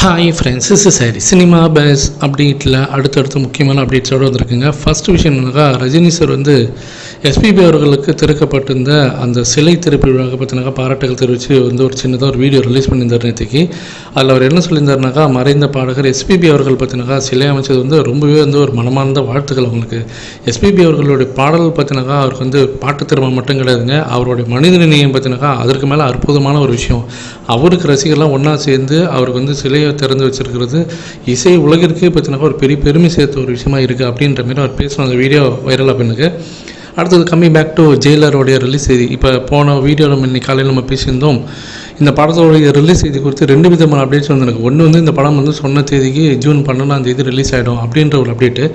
Hi friends, is சாரி cinema பேஸ் அப்டேட்டில் அடுத்தடுத்து முக்கியமான அப்டேட்ஸோடு வந்திருக்குங்க. ஃபஸ்ட்டு விஷயம் என்னன்னாக்கா, ரஜினி சார் வந்து எஸ்பிபி அவர்களுக்கு திறக்கப்பட்டிருந்த அந்த சிலை திறப்பு விழாவுக்கு பார்த்தினாக்கா பாராட்டுகள் தெரிவித்து ஒரு சின்னதாக ஒரு வீடியோ ரிலீஸ் பண்ணியிருந்தார் நேற்றுக்கு. அதில் அவர் என்ன சொல்லியிருந்தாருனாக்கா, மறைந்த பாடகர் எஸ்பிபி அவர்கள் பார்த்தினாக்கா சிலை அமைச்சது ரொம்பவே ஒரு மனமார்ந்த வாழ்த்துக்கள் அவங்களுக்கு. எஸ்பிபி அவர்களுடைய பாடல் பார்த்தினாக்கா அவருக்கு பாட்டு திறமை மட்டும் கிடையாதுங்க, அவருடைய மனித நேயம் பார்த்தினாக்கா அதற்கு மேலே அற்புதமான ஒரு விஷயம். அவருக்கு ரசிகர்லாம் ஒன்றா சேர்ந்து அவருக்கு சிலையை திறந்து வச்சிருக்கிறது இசை உலகிற்கே பார்த்தினாக்கா ஒரு பெரிய பெருமை சேர்த்த ஒரு விஷயமா இருக்குது அப்படின்ற மாதிரி அவர் பேசுகிற அந்த வீடியோ வைரலாக பண்ணுங்க. அடுத்தது கம்மிங் பேக் டு ஜெயிலருடைய ரிலீஸ் செய்தி. இப்போ போன வீடியோவில் நம்ம இன்னைக்கு காலையில் நம்ம பேசியிருந்தோம். இந்த படத்தோடைய ரிலீஸ் செய்தி குறித்து 2 விதமான அப்டேட்ஸ் எனக்கு. ஒன்று இந்த படம் சொன்ன தேதிக்கு ஜூன் 12ஆம் ரிலீஸ் ஆகிடும் அப்படின்ற ஒரு அப்டேட்டு.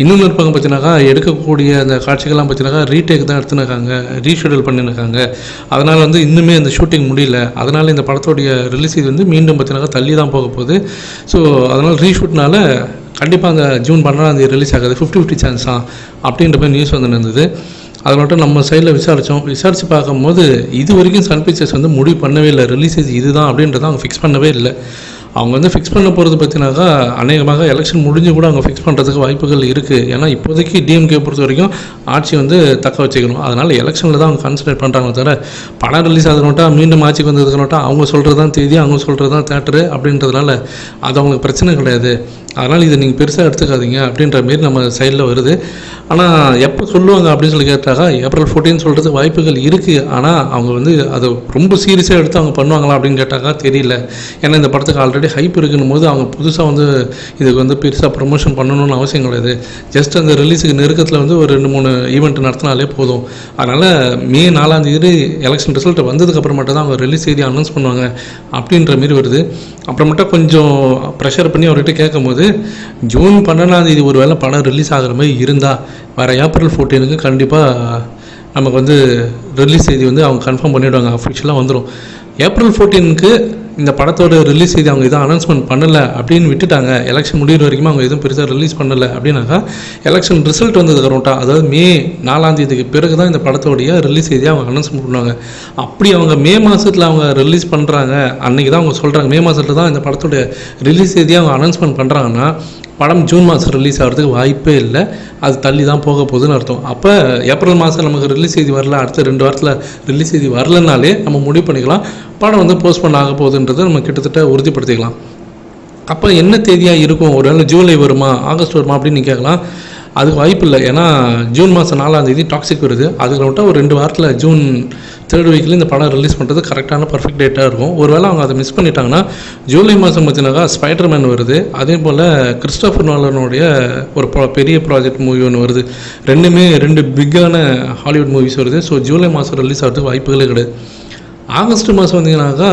இன்னொன்று இருப்பாங்க பார்த்தினாக்கா, எடுக்கக்கூடிய அந்த காட்சிகள்லாம் பார்த்தினாக்கா ரீடேக் தான் எடுத்துனாக்காங்க, ரீஷெடியூல் பண்ணியிருக்காங்க. அதனால் இன்னுமே அந்த ஷூட்டிங் முடியல. அதனால் இந்த படத்தோடைய ரிலீஸ் இது மீண்டும் பார்த்தினாக்கா தள்ளி தான் போக போகுது. ஸோ அதனால் ரீஷூட்னால கண்டிப்பாக அந்த ஜூன் 12ஆம் ரிலீஸ் ஆகாது, 50-50 சான்ஸ் தான் அப்படின்ற மாதிரி நியூஸ் இருந்தது. அதை மட்டும் நம்ம சைடில் விசாரித்து பார்க்கும்போது இது வரைக்கும் சன் பிக்சர்ஸ் முடிவு பண்ணவே இல்லை ரிலீஸ் இதுதான் அப்படின்றத அவங்க ஃபிக்ஸ் பண்ணவே இல்லை. அவங்க ஃபிக்ஸ் பண்ண போகிறது பார்த்தினாக்கா அநேகமாக எலெக்ஷன் முடிஞ்சு கூட அவங்க ஃபிக்ஸ் பண்ணுறதுக்கு வாய்ப்புகள் இருக்குது. ஏன்னா இப்போதைக்கு டிஎம்கே பொறுத்த வரைக்கும் ஆட்சி தக்க வச்சுக்கணும். அதனால் எலெக்ஷனில் தான் அவங்க கான்சன்ட்ரேட் பண்ணுறாங்க தவிர படம் ரிலீஸ் ஆகுதுனோட்டா மீண்டும் ஆட்சிக்கு வந்ததுக்குனோட்டா அவங்க சொல்கிறது தான் தேதி, அவங்க சொல்கிறது தான் தேட்டரு அப்படின்றதுனால அது அவங்களுக்கு பிரச்சனை கிடையாது. அதனால் இதை நீங்கள் பெருசாக எடுத்துக்காதீங்க அப்படின்ற மாரி நம்ம சைடில் வருது. ஆனால் எப்போ சொல்லுவாங்க அப்படின்னு சொல்லி கேட்டாக்கா ஏப்ரல் 14 சொல்கிறதுக்கு வாய்ப்புகள் இருக்குது. ஆனால் அவங்க அதை ரொம்ப சீரியஸாக எடுத்து அவங்க பண்ணுவாங்களா அப்படின்னு கேட்டாக்கா தெரியல. ஏன்னா இந்த படத்துக்கு ஆல்ரெடி ஹைப் இருக்குன்னும் போது அவங்க புதுசாக இதுக்கு பெருசாக ப்ரொமோஷன் பண்ணணும்னு அவசியம் கிடையாது. ஜஸ்ட் அந்த ரிலீஸுக்கு நெருக்கத்தில் ஒரு 2-3 ஈவெண்ட் நடத்தினாலே போதும். அதனால் மே 4ஆம் எலெக்ஷன் ரிசல்ட் வந்ததுக்கப்புறம் மட்டும் தான் அவங்க ரிலீஸ் செய்தி அனௌன்ஸ் பண்ணுவாங்க அப்படின்ற மாரி வருது. அப்புறமேட்டா கொஞ்சம் ப்ரெஷர் பண்ணி அவர்கிட்ட கேட்கும்போது ஜூன் 12ஆம் ஒரு வேளை படம் ரிலீஸ் ஆகிற மாதிரி இருந்தால் வர ஏப்ரல் 14 கண்டிப்பாக நமக்கு ரிலீஸ் செய்தி அவங்க கன்ஃபார்ம் பண்ணிவிடுவாங்க, அஃபிஷியலாக வந்துடும். ஏப்ரல் 14 இந்த படத்தோட ரிலீஸ் செய்தி அவங்க எதுவும் அனௌன்ஸ்மெண்ட் பண்ணலை அப்படின்னு விட்டுட்டாங்க. எலெக்ஷன் முடிகிற வரைக்கும் அவங்க எதுவும் பெருசாக ரிலீஸ் பண்ணலை அப்படின்னாக்கா எலெக்ஷன் ரிசல்ட் வந்ததுக்கப்புறம்ட்டா, அதாவது மே 4ஆம் பிறகு தான் இந்த படத்தோடைய ரிலீஸ் செய்தியை அவங்க அனௌன்ஸ்மெண்ட் பண்ணுவாங்க. அப்படி அவங்க மே மாதத்தில் அவங்க ரிலீஸ் பண்ணுறாங்க, அன்றைக்கி தான் அவங்க சொல்கிறாங்க மே மாதத்தில் தான் இந்த படத்தோடைய ரிலீஸ் செய்தியை அவங்க அனௌன்ஸ்மெண்ட் பண்ணுறாங்கன்னா படம் ஜூன் மாதம் ரிலீஸ் ஆகிறதுக்கு வாய்ப்பே இல்லை, அது தள்ளி தான் போக போகுதுன்னு அர்த்தம். அப்போ ஏப்ரல் மாதம் நமக்கு ரிலீஸ் செய்தி வரல, அடுத்த 2 வாரத்தில் ரிலீஸ் செய்தி வரலனாலே நம்ம முடிவு பண்ணிக்கலாம் படம் போஸ்ட்போன் ஆக போகுதுன்றதை நம்ம கிட்டத்தட்ட உறுதிப்படுத்திக்கலாம். அப்போ என்ன தேதியாக இருக்கும், ஒரு வேளை ஜூலை வருமா ஆகஸ்ட் வருமா அப்படின்னு நீங்கள் கேட்கலாம். அதுக்கு வாய்ப்பு இல்லை. ஏன்னா ஜூன் மாதம் 4ஆம் டாக்ஸிக் வருது. அதுக்கு விட்டால் ஒரு 2 வாரத்தில் ஜூன் 3rd வீக்கில் இந்த படம் ரிலீஸ் பண்ணுறது கரெக்டான பர்ஃபெக்ட் டேட்டாக இருக்கும். ஒருவேளை அவங்க அதை மிஸ் பண்ணிட்டாங்கன்னா ஜூலை மாதம் பார்த்தினாக்கா ஸ்பைடர்மேன் வருது, அதே போல் கிறிஸ்டோபர் நோலனுடைய ஒரு பெரிய ப்ராஜெக்ட் மூவி ஒன்று வருது. 2 பிக்கான ஹாலிவுட் மூவிஸ் வருது. ஸோ ஜூலை மாதம் ரிலீஸ் ஆகிறதுக்கு வாய்ப்புகளே கிடையாது. ஆகஸ்ட் மாதம் வந்தீங்கன்னாக்கா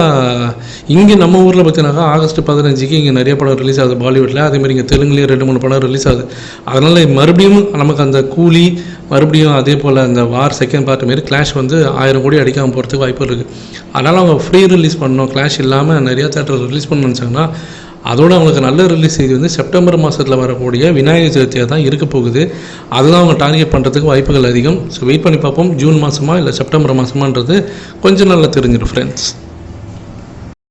இங்கே நம்ம ஊரில் பார்த்தீங்கன்னாக்கா ஆகஸ்ட் 15 இங்கே நிறைய படம் ரிலீஸ் ஆகுது பாலிவுட்டில். அதேமாதிரி இங்கே தெலுங்குலேயே 2-3 படம் ரிலீஸ் ஆகுது. அதனால் மறுபடியும் நமக்கு அந்த கூலி மறுபடியும் அதே போல் அந்த வார் செகண்ட் பார்ட் மாரி கிளாஷ் 1000 கோடி அடிக்காமல் போகிறதுக்கு வாய்ப்பு இருக்குது. அதனால் அவங்க ஃப்ரீ ரிலீஸ் பண்ணணும், கிளாஷ் இல்லாமல் நிறையா தேட்டர் ரிலீஸ் பண்ண நினச்சாங்கன்னா அதோடு அவங்களுக்கு நல்ல ரிலீஸ் செய்தி செப்டம்பர் மாதத்தில் வரக்கூடிய விநாயகர் சதுர்த்தியாக தான் இருக்க போகுது. அதுதான் அவங்க டார்கெட் பண்ணுறதுக்கு வாய்ப்புகள் அதிகம். ஸோ வெயிட் பண்ணி பார்ப்போம், ஜூன் மாதமா இல்லை செப்டம்பர் மாதமான்றது கொஞ்சம் நல்லா தெரிஞ்சிடும் ஃப்ரெண்ட்ஸ்.